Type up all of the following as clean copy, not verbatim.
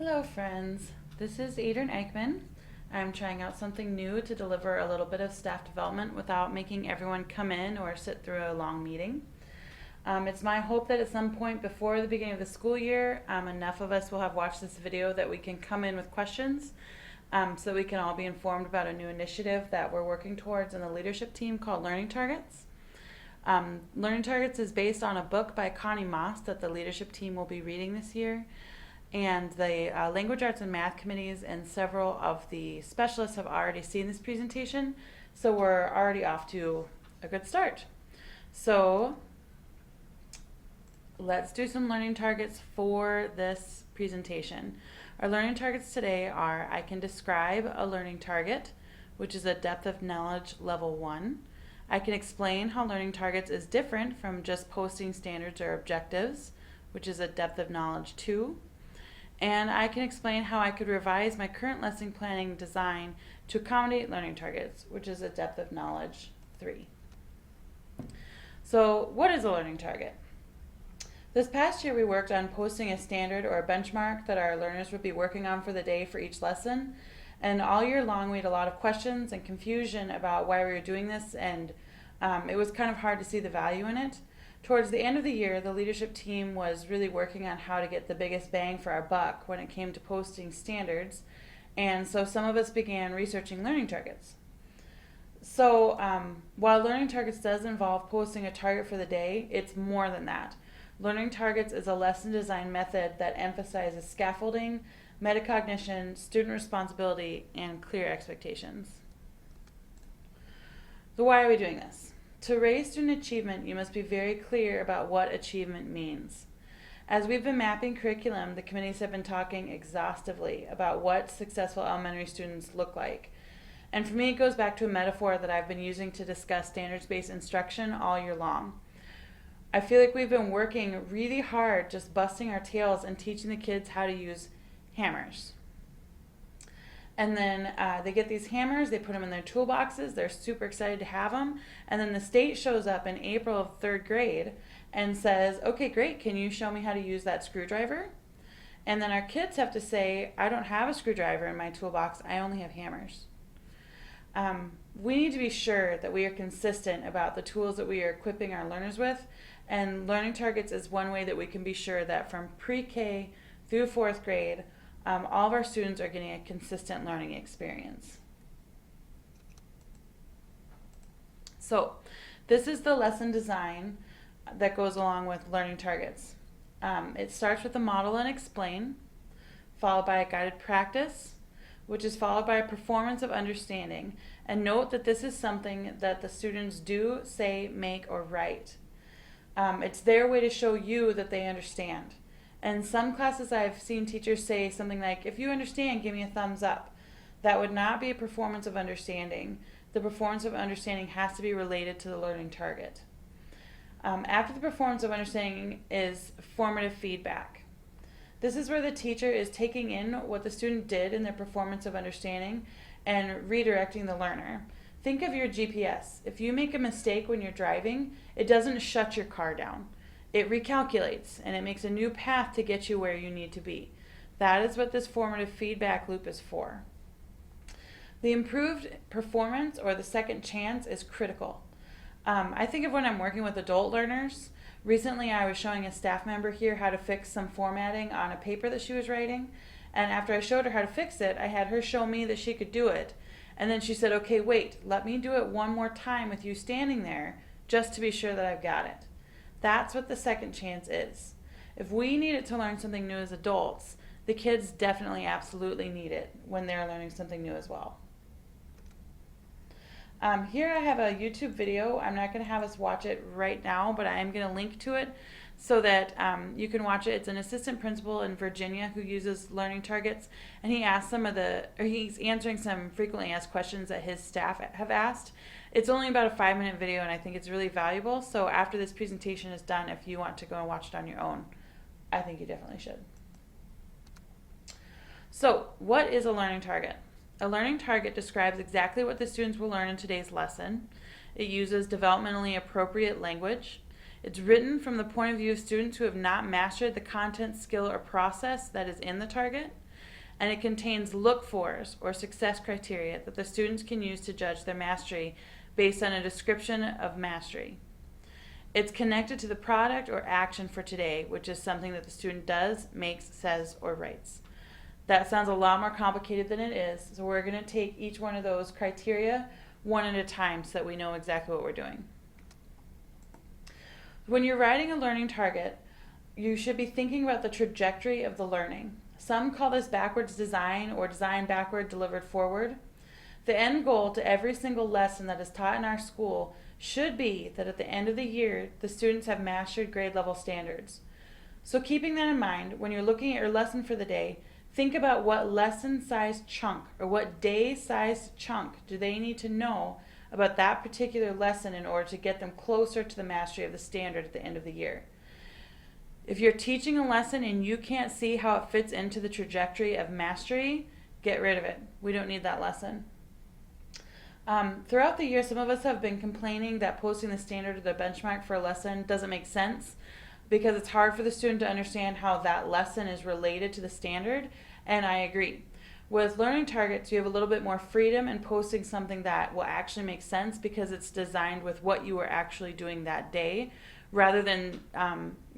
Hello friends, this is Adrian Eichmann. I'm trying out something new to deliver a little bit of staff development without making everyone come in or sit through a long meeting. It's my hope that at some point before the beginning of the school year, enough of us will have watched this video that we can come in with questions so that we can all be informed about a new initiative that we're working towards in the leadership team called Learning Targets. Learning Targets is based on a book by Connie Moss that the leadership team will be reading this year. And the language arts and math committees and several of the specialists have already seen this presentation, so we're already off to a good start. So let's do some learning targets for this presentation. Our learning targets today are: I can describe a learning target, which is a depth of knowledge level 1. I can explain how learning targets is different from just posting standards or objectives, which is a depth of knowledge 2. And I can explain how I could revise my current lesson planning design to accommodate learning targets, which is a depth of knowledge 3. So what is a learning target? This past year we worked on posting a standard or a benchmark that our learners would be working on for the day for each lesson. And all year long we had a lot of questions and confusion about why we were doing this, and it was kind of hard to see the value in it. Towards the end of the year, the leadership team was really working on how to get the biggest bang for our buck when it came to posting standards, and so some of us began researching learning targets. So while learning targets does involve posting a target for the day, it's more than that. Learning targets is a lesson design method that emphasizes scaffolding, metacognition, student responsibility, and clear expectations. So why are we doing this? To raise student achievement, you must be very clear about what achievement means. As we've been mapping curriculum, the committees have been talking exhaustively about what successful elementary students look like. And for me, it goes back to a metaphor that I've been using to discuss standards-based instruction all year long. I feel like we've been working really hard, just busting our tails and teaching the kids how to use hammers. And then they get these hammers, they put them in their toolboxes, they're super excited to have them, and then the state shows up in April of 3rd grade and says, okay, great, can you show me how to use that screwdriver? And then our kids have to say, I don't have a screwdriver in my toolbox, I only have hammers. We need to be sure that we are consistent about the tools that we are equipping our learners with, and learning targets is one way that we can be sure that from pre-K through 4th grade, all of our students are getting a consistent learning experience. So this is the lesson design that goes along with learning targets. It starts with a model and explain, followed by a guided practice, which is followed by a performance of understanding. And note that this is something that the students do, say, make, or write. It's their way to show you that they understand. In some classes I've seen teachers say something like, if you understand, give me a thumbs up. That would not be a performance of understanding. The performance of understanding has to be related to the learning target. After the performance of understanding is formative feedback. This is where the teacher is taking in what the student did in their performance of understanding and redirecting the learner. Think of your GPS. If you make a mistake when you're driving, it doesn't shut your car down. It recalculates, and it makes a new path to get you where you need to be. That is what this formative feedback loop is for. The improved performance, or the second chance, is critical. I think of when I'm working with adult learners. Recently I was showing a staff member here how to fix some formatting on a paper that she was writing, and after I showed her how to fix it, I had her show me that she could do it, and then she said, okay, wait, let me do it one more time with you standing there, just to be sure that I've got it. That's what the second chance is. If we need it to learn something new as adults, the kids definitely absolutely need it when they're learning something new as well. Here I have a YouTube video. I'm not going to have us watch it right now, but I am going to link to it so that you can watch it. It's an assistant principal in Virginia who uses learning targets, and he's answering some frequently asked questions that his staff have asked. It's only about a 5-minute video, and I think it's really valuable. So after this presentation is done, if you want to go and watch it on your own, I think you definitely should. So what is a learning target? A learning target describes exactly what the students will learn in today's lesson. It uses developmentally appropriate language. It's written from the point of view of students who have not mastered the content, skill, or process that is in the target, and it contains look-fors or success criteria that the students can use to judge their mastery based on a description of mastery. It's connected to the product or action for today, which is something that the student does, makes, says, or writes. That sounds a lot more complicated than it is, so we're going to take each one of those criteria one at a time so that we know exactly what we're doing. When you're writing a learning target, you should be thinking about the trajectory of the learning. Some call this backwards design or design backward delivered forward. The end goal to every single lesson that is taught in our school should be that at the end of the year, the students have mastered grade level standards. So keeping that in mind, when you're looking at your lesson for the day, think about what lesson-sized chunk or what day-sized chunk do they need to know about that particular lesson in order to get them closer to the mastery of the standard at the end of the year. If you're teaching a lesson and you can't see how it fits into the trajectory of mastery, get rid of it. We don't need that lesson. Throughout the year, some of us have been complaining that posting the standard or the benchmark for a lesson doesn't make sense because it's hard for the student to understand how that lesson is related to the standard, and I agree. With learning targets, you have a little bit more freedom in posting something that will actually make sense because it's designed with what you were actually doing that day, rather than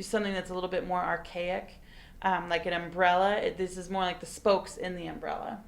something that's a little bit more archaic, like an umbrella. This is more like the spokes in the umbrella.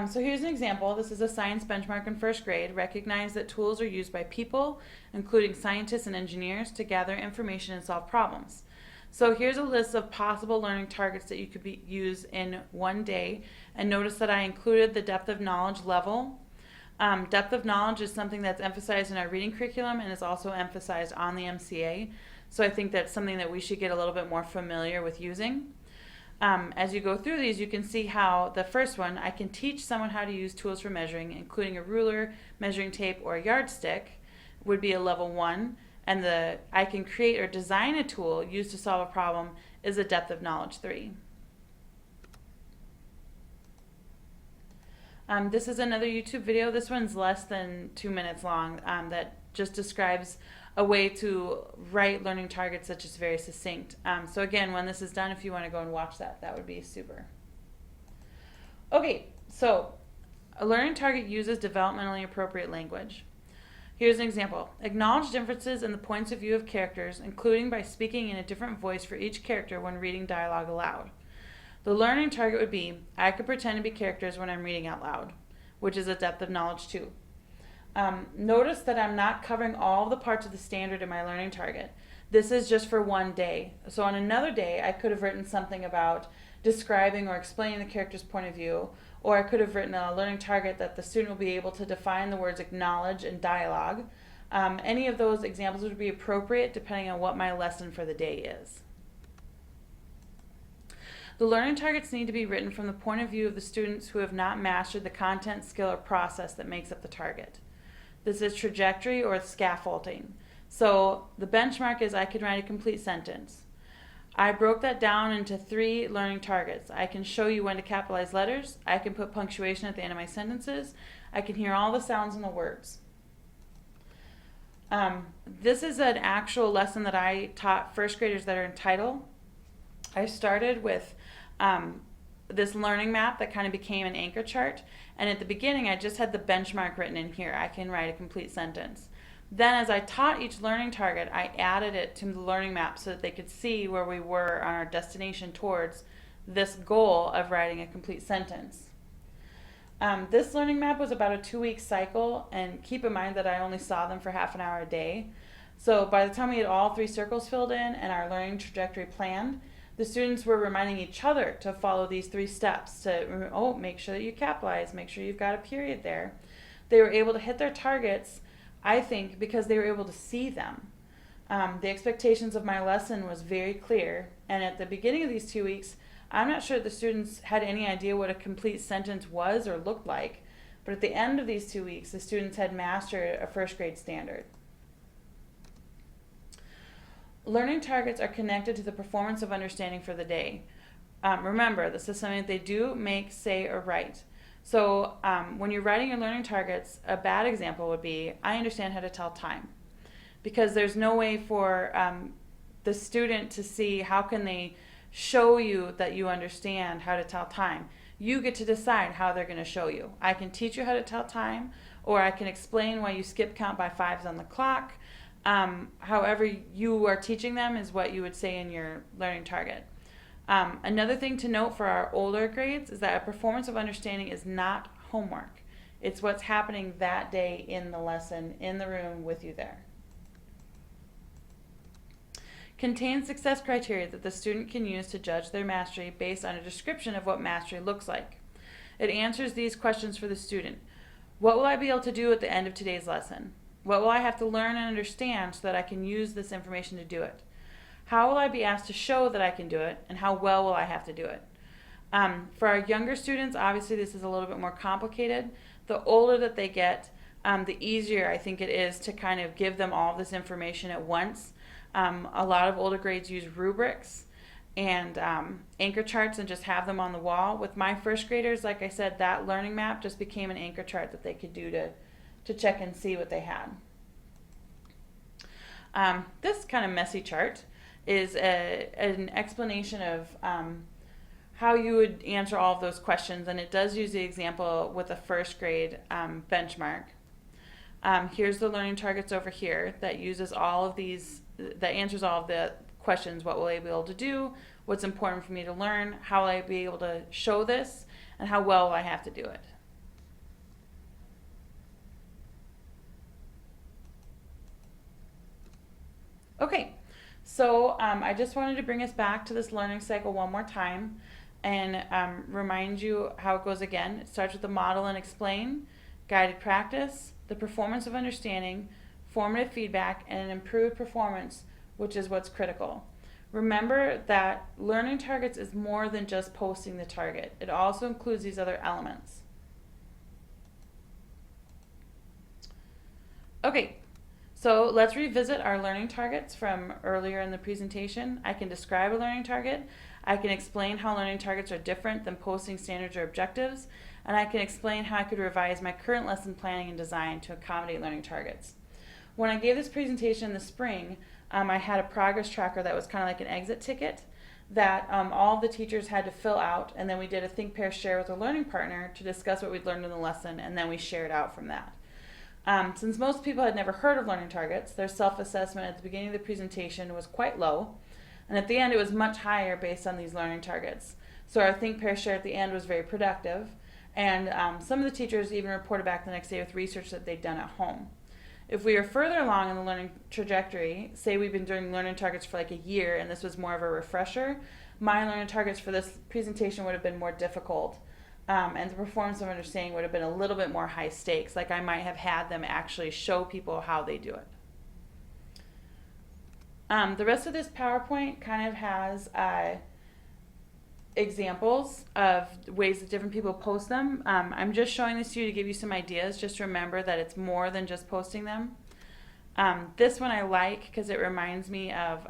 So here's an example. This is a science benchmark in first grade. Recognize that tools are used by people, including scientists and engineers, to gather information and solve problems. So here's a list of possible learning targets that you could use in one day. And notice that I included the depth of knowledge level. Depth of knowledge is something that's emphasized in our reading curriculum and is also emphasized on the MCA. So I think that's something that we should get a little bit more familiar with using. As you go through these, you can see how the first one, I can teach someone how to use tools for measuring, including a ruler, measuring tape, or a yardstick, would be a level 1. And the I can create or design a tool used to solve a problem is a depth of knowledge 3. This is another YouTube video. This one's less than 2 minutes long that just describes a way to write learning targets that's just very succinct. So again, when this is done, if you want to go and watch that, that would be super. Okay, so a learning target uses developmentally appropriate language. Here's an example. Acknowledge differences in the points of view of characters, including by speaking in a different voice for each character when reading dialogue aloud. The learning target would be, I could pretend to be characters when I'm reading out loud, which is a depth of knowledge 2. Notice that I'm not covering all the parts of the standard in my learning target. This is just for one day. So on another day, I could have written something about describing or explaining the character's point of view, or I could have written a learning target that the student will be able to define the words acknowledge and dialogue. Any of those examples would be appropriate depending on what my lesson for the day is. The learning targets need to be written from the point of view of the students who have not mastered the content, skill, or process that makes up the target. This is trajectory or scaffolding. So the benchmark is I can write a complete sentence. I broke that down into 3 learning targets. I can show you when to capitalize letters. I can put punctuation at the end of my sentences. I can hear all the sounds in the words. This is an actual lesson that I taught first graders that are in title. I started with this learning map that kind of became an anchor chart. And at the beginning, I just had the benchmark written in here. I can write a complete sentence. Then as I taught each learning target, I added it to the learning map so that they could see where we were on our destination towards this goal of writing a complete sentence. This learning map was about a 2-week cycle, and keep in mind that I only saw them for half an hour a day. So by the time we had all 3 circles filled in and our learning trajectory planned, the students were reminding each other to follow these 3 steps to, make sure that you capitalize, make sure you've got a period there. They were able to hit their targets, I think, because they were able to see them. The expectations of my lesson was very clear, and at the beginning of these 2 weeks, I'm not sure the students had any idea what a complete sentence was or looked like, but at the end of these 2 weeks, the students had mastered a first grade standard. Learning targets are connected to the performance of understanding for the day. Remember, this is something that they do, make, say, or write. So when you're writing your learning targets, a bad example would be, I understand how to tell time. Because there's no way for the student to see how can they show you that you understand how to tell time. You get to decide how they're going to show you. I can teach you how to tell time, or I can explain why you skip count by fives on the clock. However you are teaching them is what you would say in your learning target. Another thing to note for our older grades is that a performance of understanding is not homework. It's what's happening that day in the lesson, in the room with you there. Contains success criteria that the student can use to judge their mastery based on a description of what mastery looks like. It answers these questions for the student. What will I be able to do at the end of today's lesson? What will I have to learn and understand so that I can use this information to do it? How will I be asked to show that I can do it, and how well will I have to do it? For our younger students, obviously this is a little bit more complicated. The older that they get, the easier I think it is to kind of give them all this information at once. A lot of older grades use rubrics and anchor charts and just have them on the wall. With my first graders, like I said, that learning map just became an anchor chart that they could do to check and see what they had. This kind of messy chart is an explanation of how you would answer all of those questions, and it does use the example with a first grade benchmark. Here's the learning targets over here that uses all of these, that answers all of the questions. What will I be able to do? What's important for me to learn? How will I be able to show this? And how well will I have to do it? Okay, so I just wanted to bring us back to this learning cycle one more time and remind you how it goes again. It starts with the model and explain, guided practice, the performance of understanding, formative feedback, and an improved performance, which is what's critical. Remember that learning targets is more than just posting the target. It also includes these other elements. Okay, so let's revisit our learning targets from earlier in the presentation. I can describe a learning target. I can explain how learning targets are different than posting standards or objectives, and I can explain how I could revise my current lesson planning and design to accommodate learning targets. When I gave this presentation in the spring, I had a progress tracker that was kind of like an exit ticket that all the teachers had to fill out, and then we did a think, pair, share with a learning partner to discuss what we'd learned in the lesson, and then we shared out from that. Since most people had never heard of learning targets, their self-assessment at the beginning of the presentation was quite low, and at the end it was much higher based on these learning targets. So our think, pair, share at the end was very productive, and some of the teachers even reported back the next day with research that they'd done at home. If we are further along in the learning trajectory, say we've been doing learning targets for like a year and this was more of a refresher, my learning targets for this presentation would have been more difficult. And the performance of understanding would have been a little bit more high stakes, like I might have had them actually show people how they do it. The rest of this PowerPoint kind of has examples of ways that different people post them. I'm just showing this to you to give you some ideas. Just remember that it's more than just posting them. This one I like because it reminds me of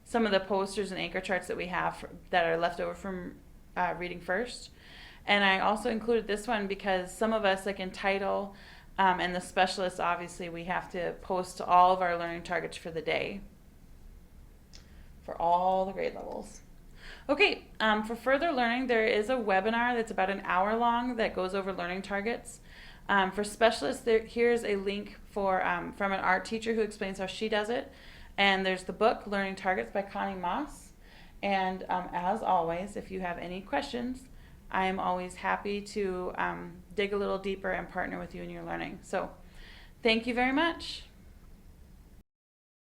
some of the posters and anchor charts that we have that are left over from Reading First. And I also included this one because some of us, like in title and the specialists, obviously we have to post all of our learning targets for the day for all the grade levels. Okay, for further learning, there is a webinar that's about an hour long that goes over learning targets. For specialists, here's a link for from an art teacher who explains how she does it. And there's the book, Learning Targets by Connie Moss. And as always, if you have any questions, I am always happy to dig a little deeper and partner with you in your learning. So thank you very much.